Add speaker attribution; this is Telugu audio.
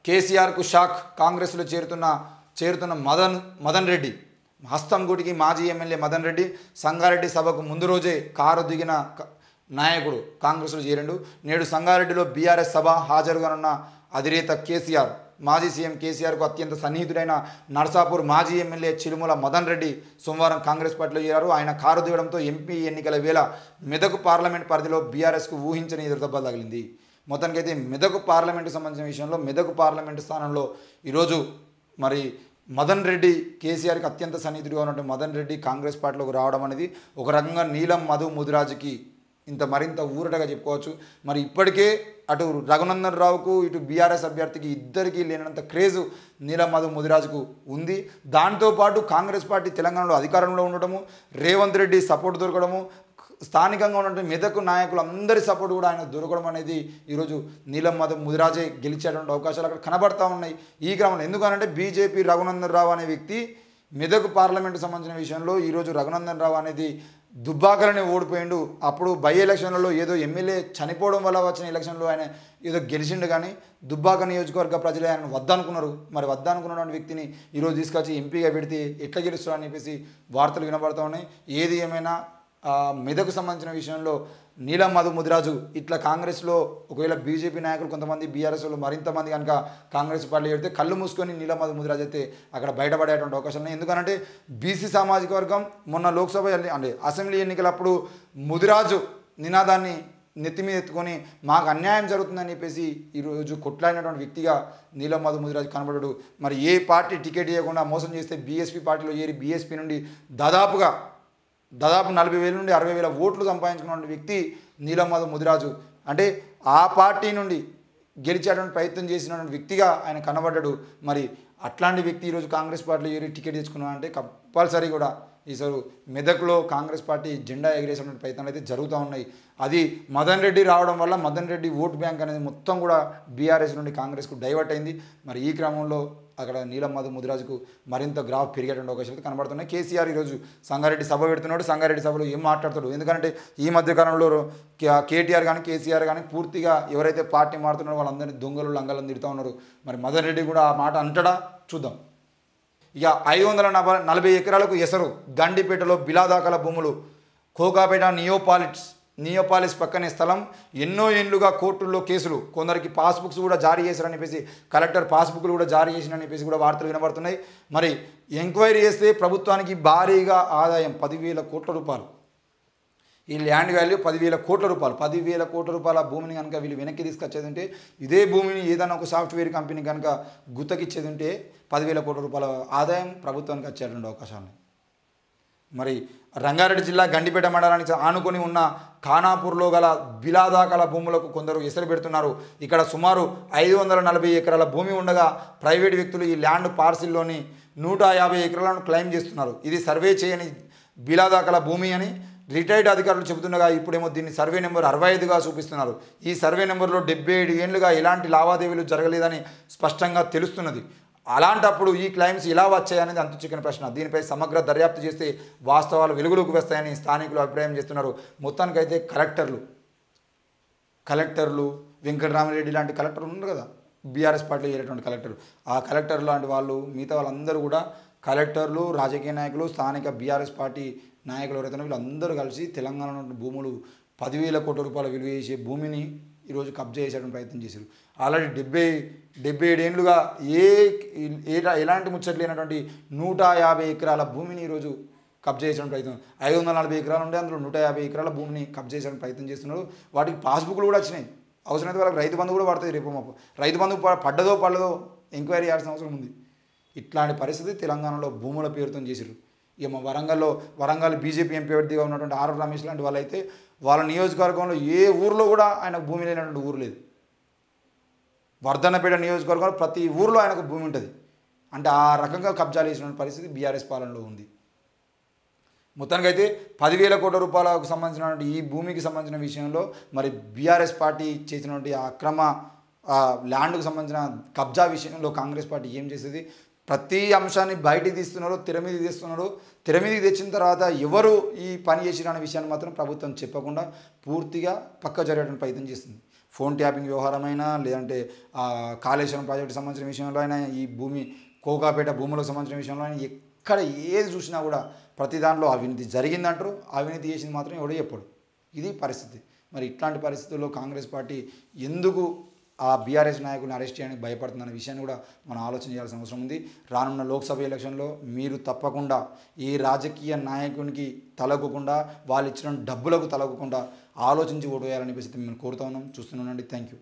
Speaker 1: కేసీఆర్కు షాక్. కాంగ్రెస్లో చేరుతున్న మదన్ రెడ్డి హస్తంగూటికి మాజీ ఎమ్మెల్యే మదన్ రెడ్డి సంగారెడ్డి సభకు ముందు రోజే కారు దిగిన నాయకుడు కాంగ్రెస్లో చేరిండు. నేడు సంగారెడ్డిలో బీఆర్ఎస్ సభ హాజరుగానున్న అధినేత కేసీఆర్. మాజీ సీఎం కేసీఆర్కు అత్యంత సన్నిహితుడైన నర్సాపూర్ మాజీ ఎమ్మెల్యే చిలుముల మదన్ రెడ్డి సోమవారం కాంగ్రెస్ పార్టీలో చేరారు. ఆయన కారు దిగడంతో ఎంపీ ఎన్నికల వేళ మెదక్ పార్లమెంట్ పరిధిలో బీఆర్ఎస్కు ఊహించని ఎదురుదెబ్బ తగిలింది. మొత్తానికైతే మెదక్ పార్లమెంటు సంబంధించిన విషయంలో మెదక్ పార్లమెంటు స్థానంలో ఈరోజు మరి మదన్ రెడ్డి కేసీఆర్కి అత్యంత సన్నిహితుడిగా ఉన్నటువంటి మదన్ రెడ్డి కాంగ్రెస్ పార్టీలోకి రావడం అనేది ఒక రకంగా నీలం మధు ముదిరాజుకి మరింత ఊరటగా చెప్పుకోవచ్చు. మరి ఇప్పటికే అటు రఘునందన్ రావుకు ఇటు బీఆర్ఎస్ అభ్యర్థికి ఇద్దరికీ లేనంత క్రేజు నీలం మధు ముదిరాజుకు ఉంది. దాంతోపాటు కాంగ్రెస్ పార్టీ తెలంగాణలో అధికారంలో ఉండటము, రేవంత్ రెడ్డి సపోర్ట్ దొరకడము, స్థానికంగా ఉన్నటువంటి మెదక్ నాయకులు అందరి సపోర్ట్ కూడా ఆయన దొరకడం అనేది ఈరోజు నీలం మధు ముదిరాజే గెలిచేటువంటి అవకాశాలు అక్కడ కనబడతా ఉన్నాయి ఈ క్రమంలో. ఎందుకనంటే బీజేపీ రఘునందన్ రావు అనే వ్యక్తి మెదక్ పార్లమెంటు సంబంధించిన విషయంలో ఈరోజు రఘునందన్ రావు అనేది దుబ్బాకలనే ఓడిపోయిండు. అప్పుడు బై ఎలక్షన్లలో ఏదో ఎమ్మెల్యే చనిపోవడం వల్ల వచ్చిన ఎలక్షన్లో ఆయన ఏదో గెలిచిండు, కానీ దుబ్బాక నియోజకవర్గ ప్రజలే ఆయన వద్దనుకున్నారు. మరి వద్దనుకున్నటువంటి వ్యక్తిని ఈరోజు తీసుకొచ్చి ఎంపీగా పెడితే ఎట్లా గెలుస్తారని చెప్పేసి వార్తలు వినబడుతూ ఉన్నాయి. ఏది ఏమైనా మెదకు సంబంధించిన విషయంలో నీలం మధు ముదిరాజు ఇట్లా కాంగ్రెస్లో ఒకవేళ బీజేపీ నాయకులు కొంతమంది బీఆర్ఎస్లో మరింతమంది కనుక కాంగ్రెస్ పార్టీ పెడితే కళ్ళు మూసుకొని నీలం మధు ముదిరాజు అయితే అక్కడ బయటపడేటువంటి అవకాశం ఉన్నాయి. ఎందుకంటే బీసీ సామాజిక వర్గం మొన్న లోక్సభ అంటే అసెంబ్లీ ఎన్నికలప్పుడు ముదిరాజు నినాదాన్ని నెత్తి మీద ఎత్తుకొని మాకు అన్యాయం జరుగుతుందని చెప్పేసి ఈరోజు కొట్లాడినటువంటి వ్యక్తిగా నీలం మధు ముదిరాజు కనబడడు. మరి ఏ పార్టీ టికెట్ ఇవ్వకుండా మోసం చేస్తే బీఎస్పీ పార్టీలో ఏరి బీఎస్పీ నుండి దాదాపు 40,000 నుండి 60,000 ఓట్లు సంపాదించుకున్న వ్యక్తి నీలం మధు ముదిరాజు. అంటే ఆ పార్టీ నుండి గెలిచేటువంటి ప్రయత్నం చేసినటువంటి వ్యక్తిగా ఆయన కనబడ్డాడు. మరి అట్లాంటి వ్యక్తి ఈరోజు కాంగ్రెస్ పార్టీలో ఏరి టికెట్ తెచ్చుకున్నా అంటే కంపల్సరీ కూడా ఈసారి మెదక్లో కాంగ్రెస్ పార్టీ జెండా ఎగిరేసినటువంటి ప్రయత్నాలు అయితే జరుగుతూ ఉన్నాయి. అది మదన్ రెడ్డి రావడం వల్ల మదన్ రెడ్డి ఓటు బ్యాంక్ అనేది మొత్తం కూడా బీఆర్ఎస్ నుండి కాంగ్రెస్కు డైవర్ట్ అయింది. మరి ఈ క్రమంలో అక్కడ నీలం మధు ముదిరాజుకు మరింత గ్రాఫ్ పెరిగేటువంటి అవకాశాలు కనబడుతున్నాయి. కేసీఆర్ ఈరోజు సంగారెడ్డి సభ పెడుతున్నాడు. సంగారెడ్డి సభలో ఏం మాట్లాడతాడు? ఎందుకంటే ఈ మధ్యకాలంలో కేటీఆర్ కానీ కేసీఆర్ కానీ పూర్తిగా ఎవరైతే పార్టీ మారుతున్నారో వాళ్ళందరినీ దొంగలు లంగలను తిడుతూ ఉన్నారు. మరి మదన్ రెడ్డి కూడా ఆ మాట అంటాడా చూద్దాం. ఇక 540 ఎకరాలకు ఎసరు గండిపేటలో బిలాదాకల భూములు. కోకాపేట నియోపాలిస్ పక్కనే స్థలం. ఎన్నో ఏళ్లుగా కోర్టుల్లో కేసులు. కొందరికి పాస్బుక్స్ కూడా జారీ చేశారని చెప్పేసి కలెక్టర్ పాస్బుక్లు కూడా జారీ చేసిరని చెప్పేసి కూడా వార్తలు వినబడుతున్నాయి. మరి ఎంక్వైరీ చేస్తే ప్రభుత్వానికి భారీగా ఆదాయం 10,000 కోట్ల రూపాయలు. ఈ ల్యాండ్ వాల్యూ 10,000 కోట్ల రూపాయలు. 10,000 కోట్ల రూపాయల భూమిని కనుక వీళ్ళు వెనక్కి తీసుకొచ్చేది ఉంటే, ఇదే భూమిని ఏదైనా ఒక సాఫ్ట్వేర్ కంపెనీ కనుక గుత్తకిచ్చేది ఉంటే 10,000 కోట్ల రూపాయల ఆదాయం ప్రభుత్వానికి వచ్చేటువంటి అవకాశాలు. మరి రంగారెడ్డి జిల్లా గండిపేట మండలానికి ఆనుకొని ఉన్న ఖానాపూర్లో గల బిలాదాకల భూములకు కొందరు ఎసరు పెడుతున్నారు. ఇక్కడ సుమారు 540 ఎకరాల భూమి ఉండగా ప్రైవేట్ వ్యక్తులు ఈ ల్యాండ్ పార్సిల్లోని 150 ఎకరాలను క్లెయిమ్ చేస్తున్నారు. ఇది సర్వే చేయని బిలాదాకల భూమి అని రిటైర్డ్ అధికారులు చెబుతుండగా ఇప్పుడేమో దీన్ని సర్వే నెంబర్ 65గా చూపిస్తున్నారు. ఈ సర్వే నెంబర్లో 77 ఏళ్లుగా ఎలాంటి లావాదేవీలు జరగలేదని స్పష్టంగా తెలుస్తున్నది. అలాంటప్పుడు ఈ క్లెయిమ్స్ ఎలా వచ్చాయనేది అంతుచిక్కని ప్రశ్న. దీనిపై సమగ్ర దర్యాప్తు చేస్తే వాస్తవాలు వెలుగులోకి వస్తాయని స్థానికులు అభిప్రాయం చేస్తున్నారు. మొత్తానికైతే కలెక్టర్లు వెంకటరామరెడ్డి లాంటి కలెక్టర్లు ఉన్నారు కదా, బీఆర్ఎస్ పార్టీలో చేరేటువంటి కలెక్టర్, ఆ కలెక్టర్ లాంటి వాళ్ళు మిగతా వాళ్ళందరూ కూడా కలెక్టర్లు, రాజకీయ నాయకులు, స్థానిక బీఆర్ఎస్ పార్టీ నాయకులు ఎవరైతే వీళ్ళందరూ కలిసి తెలంగాణలో భూములు 10,000 కోట్ల రూపాయల విలువ చేసే భూమిని ఈరోజు కబ్జా చేసేటువంటి ప్రయత్నం చేశారు. ఆల్రెడీ 77 ఏళ్ళుగా ఎలాంటి ముచ్చట్లు లేనటువంటి 150 ఎకరాల భూమిని ఈరోజు కబ్జా చేసేటువంటి ప్రయత్నం. 540 ఎకరాలు ఉంటే అందులో 150 ఎకరాల భూమిని కబ్జా చేసేటువంటి ప్రయత్నం చేస్తున్నారు. వాటికి పాస్బుక్లు కూడా వచ్చినాయి. అవసరమైతే వాళ్ళకి రైతు బంధు కూడా పడుతుంది. రేపు రైతు బంధు పడ్డదో ఎంక్వైరీ చేయాల్సిన అవసరం ఉంది. ఇట్లాంటి పరిస్థితి తెలంగాణలో భూముల పేరుతో చేశారు. ఇక మా వరంగల్ బీజేపీ ఎంపీ అభ్యర్థిగా ఉన్నటువంటి ఆర్ రమేష్ లాంటి వాళ్ళైతే వాళ్ళ నియోజకవర్గంలో ఏ ఊర్లో కూడా ఆయనకు భూమి లేనటువంటి ఊరు లేదు. వర్ధన్నపేట నియోజకవర్గంలో ప్రతి ఊర్లో ఆయనకు భూమి ఉంటుంది. అంటే ఆ రకంగా కబ్జాలు చేసిన పరిస్థితి బీఆర్ఎస్ పాలనలో ఉంది. మొత్తానికైతే 10,000 కోట్ల రూపాయలకు సంబంధించినటువంటి ఈ భూమికి సంబంధించిన విషయంలో మరి బీఆర్ఎస్ పార్టీ చేసినటువంటి అక్రమ ల్యాండ్కు సంబంధించిన కబ్జా విషయంలో కాంగ్రెస్ పార్టీ ఏం చేసేది? ప్రతి అంశాన్ని బయటికి తీస్తున్నారు, తెర మీదకి తెచ్చిన తర్వాత ఎవరు ఈ పని చేసిన అనే విషయాన్ని మాత్రం ప్రభుత్వం చెప్పకుండా పూర్తిగా పక్క జరిగేటువంటి ప్రయత్నం చేస్తుంది. ఫోన్ ట్యాపింగ్ వ్యవహారమైనా లేదంటే కాళేశ్వరం ప్రాజెక్టు సంబంధించిన విషయంలో అయినా ఈ భూమి కోకాపేట భూములకు సంబంధించిన విషయంలో అయినా ఎక్కడ ఏది చూసినా కూడా ప్రతి దాంట్లో అవినీతి జరిగిందంటారు, అవినీతి చేసింది మాత్రం ఎవడో చెప్పడు. ఇది పరిస్థితి. మరి ఇట్లాంటి పరిస్థితుల్లో కాంగ్రెస్ పార్టీ ఎందుకు ఆ బీఆర్ఎస్ నాయకులను అరెస్ట్ చేయడానికి భయపడుతుందనే విషయాన్ని కూడా మనం ఆలోచన చేయాల్సిన అవసరం ఉంది. రానున్న లోక్సభ ఎలక్షన్లో మీరు తప్పకుండా ఈ రాజకీయ నాయకునికి తలగకుండా వాళ్ళు ఇచ్చిన డబ్బులకు తలగకుండా ఆలోచించి ఓటు వేయాలని చెప్పేసి మేము కోరుతా ఉన్నాం. చూస్తూనే ఉండండి. Thank you.